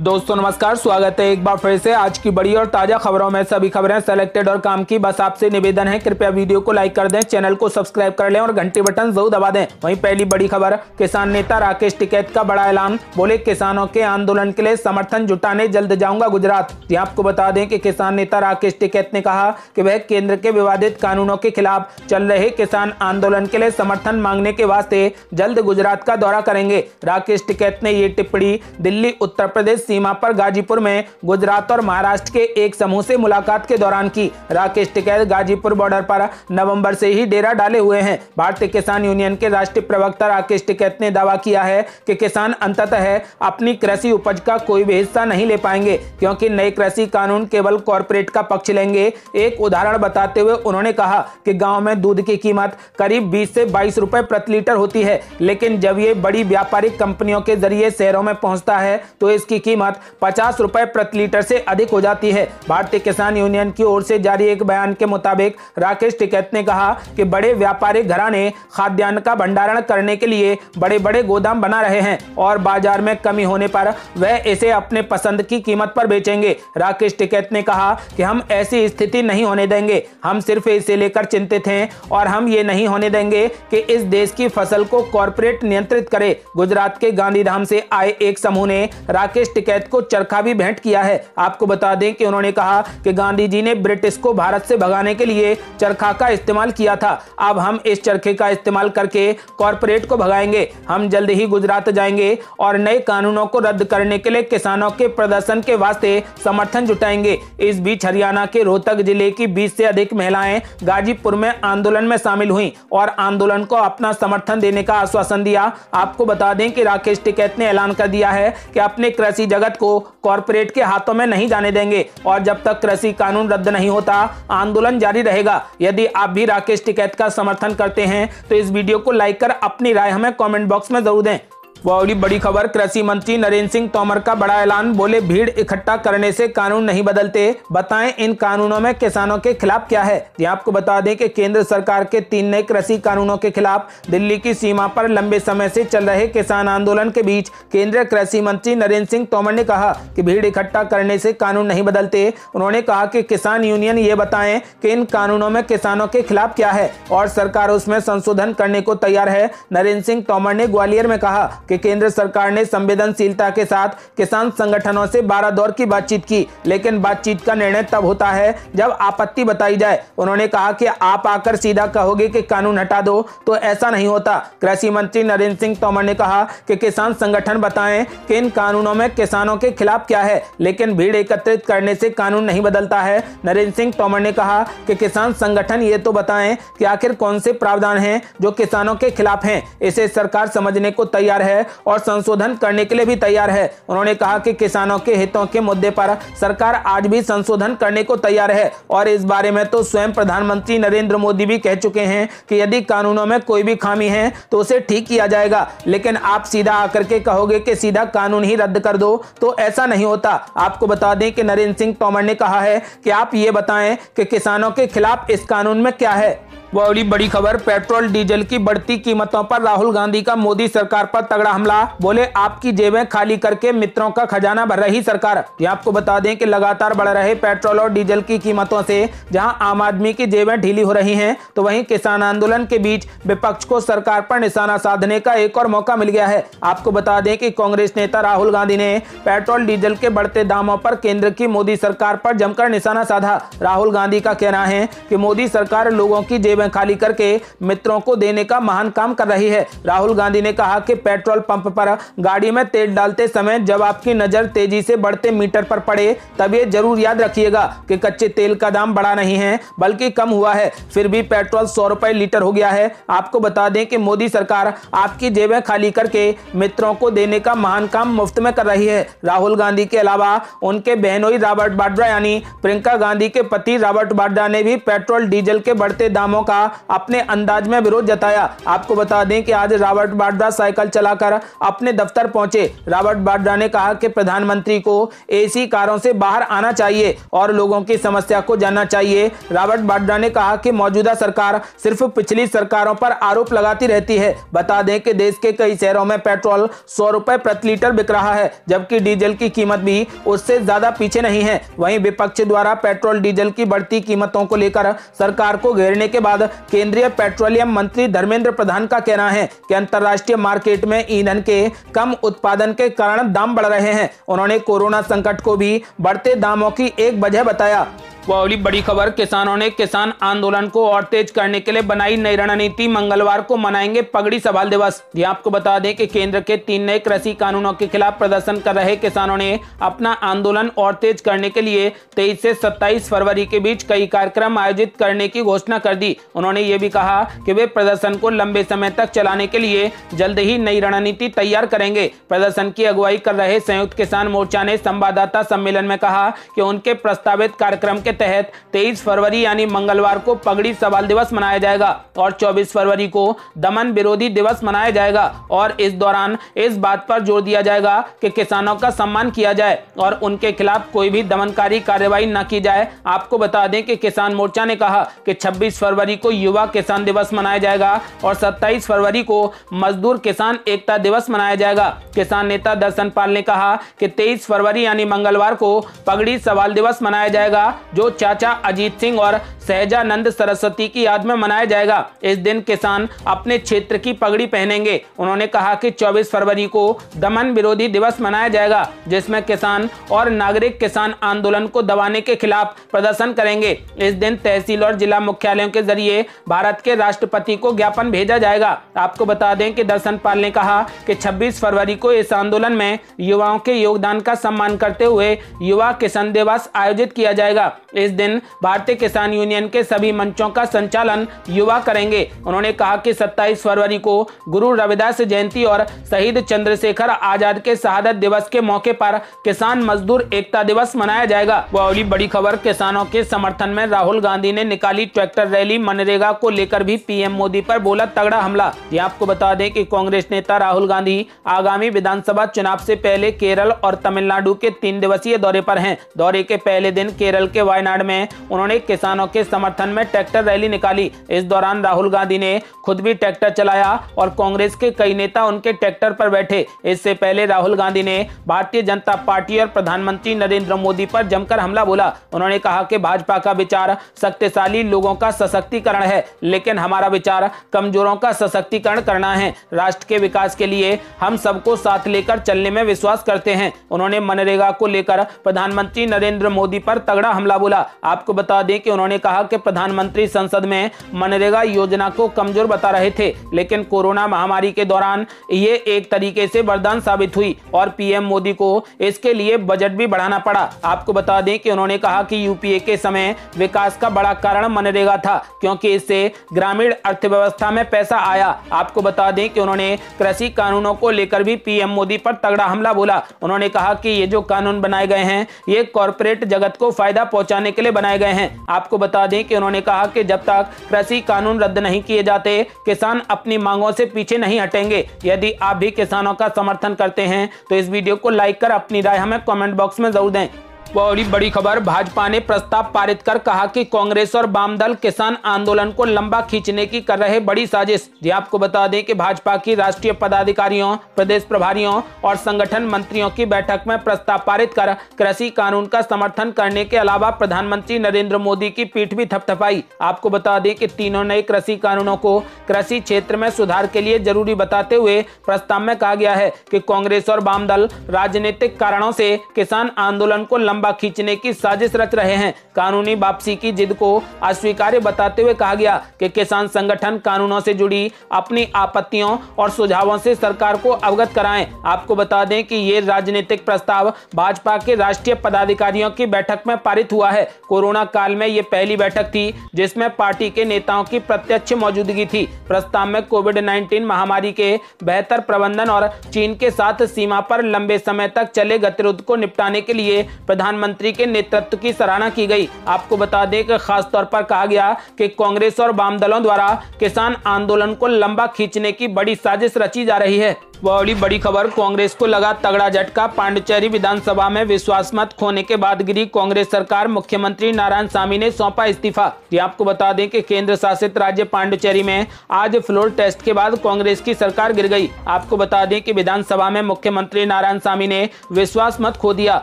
दोस्तों नमस्कार, स्वागत है एक बार फिर से आज की बड़ी और ताजा खबरों में। सभी खबरें सेलेक्टेड और काम की। बस आपसे निवेदन है, कृपया वीडियो को लाइक कर दें, चैनल को सब्सक्राइब कर लें और घंटी बटन जरूर दबा दें। वहीं पहली बड़ी खबर, किसान नेता राकेश टिकैत का बड़ा ऐलान। बोले, किसानों के आंदोलन के लिए समर्थन जुटाने जल्द जाऊंगा गुजरात। आपको बता दें कि किसान नेता राकेश टिकैत ने कहा कि वह केंद्र के विवादित कानूनों के खिलाफ चल रहे किसान आंदोलन के लिए समर्थन मांगने के वास्ते जल्द गुजरात का दौरा करेंगे। राकेश टिकैत ने ये टिप्पणी दिल्ली उत्तर प्रदेश सीमा पर गाजीपुर में गुजरात और महाराष्ट्र के एक समूह से मुलाकात के दौरान की। राकेश टिकैत गाजीपुर बॉर्डर पर नवंबर से ही डेरा डाले हुए हैं। भारतीय किसान यूनियन के राष्ट्रीय प्रवक्ता राकेश टिकैत ने दावा किया है कि किसान अंततः अपनी कृषि उपज का कोई भी हिस्सा नहीं ले पाएंगे, क्योंकि नए कृषि कानून केवल कॉर्पोरेट का पक्ष लेंगे। एक उदाहरण बताते हुए उन्होंने कहा कि गांव में दूध की कीमत करीब 20 से 22 रुपए प्रति लीटर होती है, लेकिन जब ये बड़ी व्यापारिक कंपनियों के जरिए शहरों में पहुंचता है तो इसकी कीमत 50 रुपए प्रति लीटर से अधिक हो जाती है। भारतीय किसान यूनियन की ओर से जारी एक बयान के मुताबिक राकेश टिकैत ने कहा कि बड़े व्यापारिक घराने खाद्यान्न का भंडारण करने के लिए बड़े बड़े गोदाम बना रहे हैं और बाजार में कमी होने पर वह इसे अपने पसंद की कीमत पर बेचेंगे। राकेश टिकैत ने कहा कि हम ऐसी स्थिति नहीं होने देंगे, हम सिर्फ इसे लेकर चिंतित हैं और हम ये नहीं होने देंगे कि इस देश की फसल को कॉर्पोरेट नियंत्रित करे। गुजरात के गांधीधाम से आए एक समूह ने राकेश टिकैत को चरखा भी भेंट किया है। आपको बता दें कि उन्होंने कहा कि गांधी जी ने ब्रिटिश को भारत से भगाने के लिए चरखा का इस्तेमाल किया था। अब हम इस चरखे का इस्तेमाल करके कॉर्पोरेट को भगाएंगे। हम जल्द ही गुजरात जाएंगे और नए कानूनों को रद्द करने के लिए किसानों के प्रदर्शन के वास्ते समर्थन जुटाएंगे। इस बीच हरियाणा के रोहतक जिले की 20 से अधिक महिलाएं गाजीपुर में आंदोलन में शामिल हुई और आंदोलन को अपना समर्थन देने का आश्वासन दिया। आपको बता दें कि राकेश टिकैत ने ऐलान कर दिया है कि अपने कृषि जगत को कॉर्पोरेट के हाथों में नहीं जाने देंगे और जब तक कृषि कानून रद्द नहीं होता आंदोलन जारी रहेगा। यदि आप भी राकेश टिकैत का समर्थन करते हैं तो इस वीडियो को लाइक कर अपनी राय हमें कमेंट बॉक्स में जरूर दें। और बड़ी खबर, कृषि मंत्री नरेंद्र सिंह तोमर का बड़ा ऐलान। बोले, भीड़ इकट्ठा करने से कानून नहीं बदलते, बताएं इन कानूनों में किसानों के खिलाफ क्या है। आपको बता दें कि केंद्र सरकार के 3 नए कृषि कानूनों के खिलाफ दिल्ली की सीमा पर लंबे समय से चल रहे किसान आंदोलन के बीच केंद्रीय कृषि मंत्री नरेंद्र सिंह तोमर ने कहा कि भीड़ इकट्ठा करने से कानून नहीं बदलते। उन्होंने कहा कि किसान यूनियन ये बताएं कि इन कानूनों में किसानों के खिलाफ क्या है और सरकार उसमें संशोधन करने को तैयार है। नरेंद्र सिंह तोमर ने ग्वालियर में कहा कि केंद्र सरकार ने संवेदनशीलता के साथ किसान संगठनों से 12 दौर की बातचीत की, लेकिन बातचीत का निर्णय तब होता है जब आपत्ति बताई जाए। उन्होंने कहा कि आप आकर सीधा कहोगे कि कानून हटा दो, तो ऐसा नहीं होता। कृषि मंत्री नरेंद्र सिंह तोमर ने कहा कि किसान संगठन बताएं कि इन कानूनों में किसानों के खिलाफ क्या है, लेकिन भीड़ एकत्रित करने से कानून नहीं बदलता है। नरेंद्र सिंह तोमर ने कहा कि किसान संगठन ये तो बताएं कि आखिर कौन से प्रावधान हैं जो किसानों के खिलाफ हैं। इसे सरकार समझने को तैयार है और संशोधन करने के लिए भी तैयार है। उन्होंने कहा कि किसानों के हितों के मुद्दे पर सरकार आज भी संशोधन करने को तैयार है और इस बारे में तो स्वयं प्रधानमंत्री नरेंद्र मोदी भी कह चुके हैं कि यदि कानूनों में कोई भी खामी है तो उसे ठीक किया जाएगा, लेकिन आप सीधा आकर के कहोगे कि सीधा कानून ही रद्द कर दो, तो ऐसा नहीं होता। आपको बता दें कि नरेंद्र सिंह तोमर ने कहा है कि आप ये बताएं कि किसानों के खिलाफ इस कानून में क्या है। बड़ी खबर, पेट्रोल डीजल की बढ़ती कीमतों पर राहुल गांधी का मोदी सरकार पर तगड़ा हमला। बोले, आपकी जेबें खाली करके मित्रों का खजाना भर रही सरकार। आपको बता दें कि लगातार बढ़ रहे पेट्रोल और डीजल की कीमतों से जहां आम आदमी की जेबें ढीली हो रही हैं, तो वहीं किसान आंदोलन के बीच विपक्ष को सरकार पर निशाना साधने का एक और मौका मिल गया है। आपको बता दें कि कांग्रेस नेता राहुल गांधी ने पेट्रोल डीजल के बढ़ते दामों पर केंद्र की मोदी सरकार पर जमकर निशाना साधा। राहुल गांधी का कहना है कि मोदी सरकार लोगों की जेबें खाली करके मित्रों को देने का महान काम कर रही है। राहुल गांधी ने कहा कि पेट्रोल पंप पर गाड़ी में तेल डालते समय जब आपकी नजर तेजी से बढ़ते मीटर पर पड़े, तब ये जरूर याद रखिएगा कि कच्चे तेल का दाम बढ़ा नहीं है बल्कि कम हुआ है, फिर भी पेट्रोल 100 रुपए लीटर हो गया है। आपको बता दें कि मोदी सरकार आपकी जेबें खाली करके मित्रों को देने का महान काम मुफ्त में कर रही है। राहुल गांधी के अलावा उनके बहनोई रॉबर्ट वाड्रा यानी प्रियंका गांधी के पति रॉबर्ट वाड्रा ने भी पेट्रोल डीजल के बढ़ते दामों का अपने अंदाज में विरोध जताया। आपको बता दें कि आज रॉबर्ट वाड्रा साइकिल चलाकर अपने दफ्तर पहुंचे। रॉबर्ट वाड्रा ने कहा कि प्रधानमंत्री को एसी कारों से बाहर आना चाहिए और लोगों की समस्या को जानना चाहिए। रॉबर्ट वाड्रा ने कहा कि मौजूदा सरकार सिर्फ पिछली सरकारों पर आरोप लगाती रहती है। बता दें कि देश के कई शहरों में पेट्रोल 100 रुपए प्रति लीटर बिक रहा है, जबकि डीजल की कीमत भी उससे ज्यादा पीछे नहीं है। वहीं विपक्ष द्वारा पेट्रोल डीजल की बढ़ती कीमतों को लेकर सरकार को घेरने के बाद केंद्रीय पेट्रोलियम मंत्री धर्मेंद्र प्रधान का कहना है कि अंतर्राष्ट्रीय मार्केट में ईंधन के कम उत्पादन के कारण दाम बढ़ रहे हैं। उन्होंने कोरोना संकट को भी बढ़ते दामों की एक वजह बताया। वही बड़ी खबर, किसानों ने किसान आंदोलन को और तेज करने के लिए बनाई नई रणनीति। मंगलवार को मनाएंगे पगड़ी सवाल दिवस। जी आपको बता दें कि केंद्र के 3 नए कृषि कानूनों के खिलाफ प्रदर्शन कर रहे किसानों ने अपना आंदोलन और तेज करने के लिए 23 से 27 फरवरी के बीच कई कार्यक्रम आयोजित करने की घोषणा कर दी। उन्होंने ये भी कहा कि वे प्रदर्शन को लंबे समय तक चलाने के लिए जल्द ही नई रणनीति तैयार करेंगे। प्रदर्शन की अगुवाई कर रहे संयुक्त किसान मोर्चा ने संवाददाता सम्मेलन में कहा कि उनके प्रस्तावित कार्यक्रम के तहत 23 फरवरी यानी मंगलवार को पगड़ी सवाल दिवस मनाया जाएगा और 24 फरवरी को दमन विरोधी दिवस मनाया जाएगा और इस दौरान इस बात पर जोर दिया जाएगा कि किसानों का सम्मान किया जाए और उनके खिलाफ कोई भी दमनकारी कार्रवाई न की जाए। आपको बता दें कि किसान मोर्चा ने कहा कि 26 फरवरी को युवा किसान दिवस मनाया जाएगा और 27 फरवरी को मजदूर किसान एकता दिवस मनाया जाएगा। किसान नेता दर्शन पाल ने कहा कि 23 फरवरी यानी मंगलवार को पगड़ी सवाल दिवस मनाया जाएगा, जो चाचा अजीत सिंह और सहजानंद सरस्वती की याद में मनाया जाएगा। इस दिन किसान अपने क्षेत्र की पगड़ी पहनेंगे। उन्होंने कहा कि 24 फरवरी को दमन विरोधी दिवस मनाया जाएगा, जिसमें किसान और नागरिक किसान आंदोलन को दबाने के खिलाफ प्रदर्शन करेंगे। इस दिन तहसील और जिला मुख्यालयों के जरिए भारत के राष्ट्रपति को ज्ञापन भेजा जाएगा। आपको बता दें कि दर्शन पाल ने कहा कि 26 फरवरी को इस आंदोलन में युवाओं के योगदान का सम्मान करते हुए युवा किसान दिवस आयोजित किया जाएगा। इस दिन भारतीय किसान यूनियन के सभी मंचों का संचालन युवा करेंगे। उन्होंने कहा कि 27 फरवरी को गुरु रविदास जयंती और शहीद चंद्रशेखर आजाद के शहादत दिवस के मौके पर किसान मजदूर एकता दिवस मनाया जाएगा। वही बड़ी खबर, किसानों के समर्थन में राहुल गांधी ने निकाली ट्रैक्टर रैली। मनरेगा को लेकर भी पीएम मोदी पर बोला तगड़ा हमला। यह आपको बता दें कि कांग्रेस नेता राहुल गांधी आगामी विधानसभा चुनाव से पहले केरल और तमिलनाडु के 3 दिवसीय दौरे पर हैं। दौरे के पहले दिन केरल के वायनाड में उन्होंने किसानों के समर्थन में ट्रैक्टर रैली निकाली। इस दौरान राहुल गांधी ने खुद भी ट्रैक्टर चलाया और कांग्रेस के कई नेता उनके ट्रैक्टर पर बैठे। इससे पहले राहुल गांधी ने भारतीय जनता पार्टी और प्रधानमंत्री नरेंद्र मोदी पर जमकर हमला बोला। उन्होंने कहा कि भाजपा का विचार शक्तिशाली लोगों का सशक्तिकरण है, लेकिन हमारा विचार कमजोरों का सशक्तिकरण करना है। राष्ट्र के विकास के लिए हम सबको साथ लेकर चलने में विश्वास करते हैं। उन्होंने मनरेगा को लेकर प्रधानमंत्री नरेंद्र मोदी पर तगड़ा हमला बोला। आपको बता दें कि उन्होंने कहा कि प्रधानमंत्री संसद में मनरेगा योजना को कमजोर बता रहे थे, लेकिन कोरोना महामारी के दौरान ये एक तरीके से वरदान साबित हुई और पीएम मोदी को इसके लिए बजट भी बढ़ाना पड़ा। आपको बता दें कि उन्होंने कहा कि यूपीए के समय विकास का बड़ा कारण मनरेगा था, क्योंकि इससे ग्रामीण अर्थव्यवस्था में पैसा आया। आपको बता दें कि उन्होंने कृषि कानूनों को लेकर भी पीएम मोदी पर तगड़ा हमला बोला। उन्होंने कहा कि ये जो कानून बनाए गए हैं ये कॉर्पोरेट जगत को फायदा पहुंचाने के लिए बनाए गए हैं। आपको बता दें कि उन्होंने कहा कि जब तक कृषि कानून रद्द नहीं किए जाते किसान अपनी मांगों से पीछे नहीं हटेंगे। यदि आप भी किसानों का समर्थन करते हैं तो इस वीडियो को लाइक कर अपनी राय हमें कमेंट बॉक्स में जरूर दें। बड़ी बड़ी खबर, भाजपा ने प्रस्ताव पारित कर कहा कि कांग्रेस और वाम दल किसान आंदोलन को लंबा खींचने की कर रहे बड़ी साजिश। जी आपको बता दें कि भाजपा की राष्ट्रीय पदाधिकारियों, प्रदेश प्रभारियों और संगठन मंत्रियों की बैठक में प्रस्ताव पारित कर कृषि कानून का समर्थन करने के अलावा प्रधानमंत्री नरेंद्र मोदी की पीठ भी थपथपाई। आपको बता दें कि तीनों नए कृषि कानूनों को कृषि क्षेत्र में सुधार के लिए जरूरी बताते हुए प्रस्ताव में कहा गया है कि कांग्रेस और वाम दल राजनीतिक कारणों से किसान आंदोलन को लंबा खींचने की साजिश रच रहे हैं। कानूनी वापसी की जिद को अस्वीकार्य बताते हुए कहा गया कि किसान संगठन कानूनों से जुड़ी अपनी आपत्तियों और सुझावों से सरकार को अवगत कराएं। आपको बता दें कि ये राजनीतिक प्रस्ताव भाजपा के राष्ट्रीय पदाधिकारियों की बैठक में पारित हुआ है। कोरोना काल में ये पहली बैठक थी जिसमें पार्टी के नेताओं की प्रत्यक्ष मौजूदगी थी। प्रस्ताव में कोविड-19 महामारी के बेहतर प्रबंधन और चीन के साथ सीमा पर लंबे समय तक चले गतिरोध को निपटाने के लिए प्रधान प्रधानमंत्री के नेतृत्व की सराहना की गई। आपको बता दें कि खास तौर पर कहा गया कि कांग्रेस और वाम दलों द्वारा किसान आंदोलन को लंबा खींचने की बड़ी साजिश रची जा रही है। बड़ी खबर, कांग्रेस को लगा तगड़ा झटका। पांडिचेरी विधानसभा में विश्वास मत खोने के बाद गिरी कांग्रेस सरकार, मुख्यमंत्री नारायणसामी ने सौंपा इस्तीफा। ये आपको बता दें कि केंद्र शासित राज्य पांडिचेरी में आज फ्लोर टेस्ट के बाद कांग्रेस की सरकार गिर गई। आपको बता दें कि विधानसभा में मुख्यमंत्री नारायणसामी ने विश्वास मत खो दिया।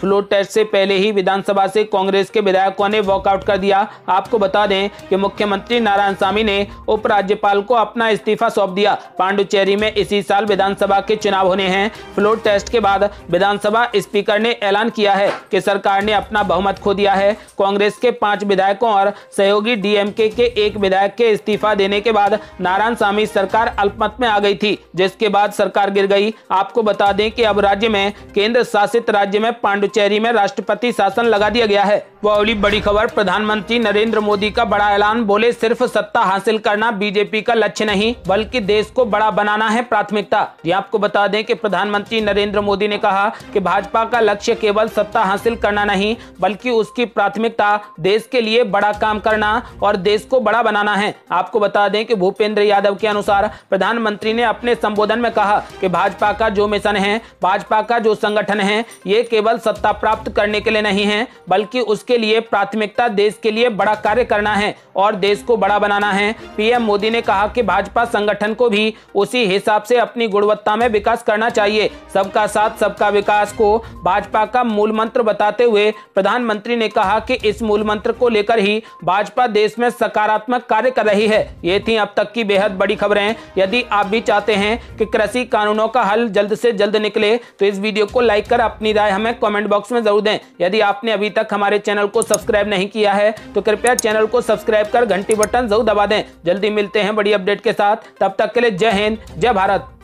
फ्लोर टेस्ट से पहले ही विधानसभा से कांग्रेस के विधायकों ने वॉकआउट कर दिया। आपको बता दें कि मुख्यमंत्री नारायणसामी ने उपराज्यपाल को अपना इस्तीफा सौंप दिया। पांडिचेरी में इसी साल विधानसभा के चुनाव होने हैं। फ्लोर टेस्ट के बाद विधानसभा स्पीकर ने ऐलान किया है कि सरकार ने अपना बहुमत खो दिया है। कांग्रेस के 5 विधायकों और सहयोगी डीएमके के 1 विधायक के इस्तीफा देने के बाद नारायणसामी सरकार अल्पमत में आ गई थी, जिसके बाद सरकार गिर गई। आपको बता दें कि अब राज्य में केंद्र शासित राज्य में पांडिचेरी में राष्ट्रपति शासन लगा दिया गया है। बड़ी खबर, प्रधानमंत्री नरेंद्र मोदी का बड़ा ऐलान। बोले, सिर्फ सत्ता हासिल करना बीजेपी का लक्ष्य नहीं, बल्कि देश को बड़ा बनाना है प्राथमिकता। आपको बता दें कि प्रधानमंत्री नरेंद्र मोदी ने कहा कि भाजपा का लक्ष्य केवल सत्ता हासिल करना नहीं, बल्कि उसकी प्राथमिकता देश के लिए बड़ा काम करना और देश को बड़ा बनाना है। आपको बता दें कि भूपेंद्र यादव के अनुसार प्रधानमंत्री ने अपने संबोधन में कहा कि भाजपा का जो मिशन है, भाजपा का जो संगठन है, ये केवल सत्ता प्राप्त करने के लिए नहीं है, बल्कि उसके लिए प्राथमिकता देश के लिए बड़ा कार्य करना है और देश को बड़ा बनाना है। पीएम मोदी ने कहा कि भाजपा संगठन को भी उसी हिसाब से अपनी गुणवत्ता में विकास करना चाहिए। सबका साथ सबका विकास को भाजपा का मूल मंत्र बताते हुए प्रधानमंत्री ने कहा कि इस मूल मंत्र को लेकर ही भाजपा देश में सकारात्मक कार्य कर रही है। ये थी अब तक की बेहद बड़ी खबरें। यदि आप भी चाहते हैं कि कृषि कानूनों का हल जल्द से जल्द निकले, तो इस वीडियो को लाइक कर अपनी राय हमें कमेंट बॉक्स में जरूर दें। यदि आपने अभी तक हमारे चैनल को सब्सक्राइब नहीं किया है, तो कृपया चैनल को सब्सक्राइब कर घंटी बटन जरूर दबा दें। जल्दी मिलते हैं बड़ी अपडेट के साथ। तब तक के लिए जय हिंद, जय भारत।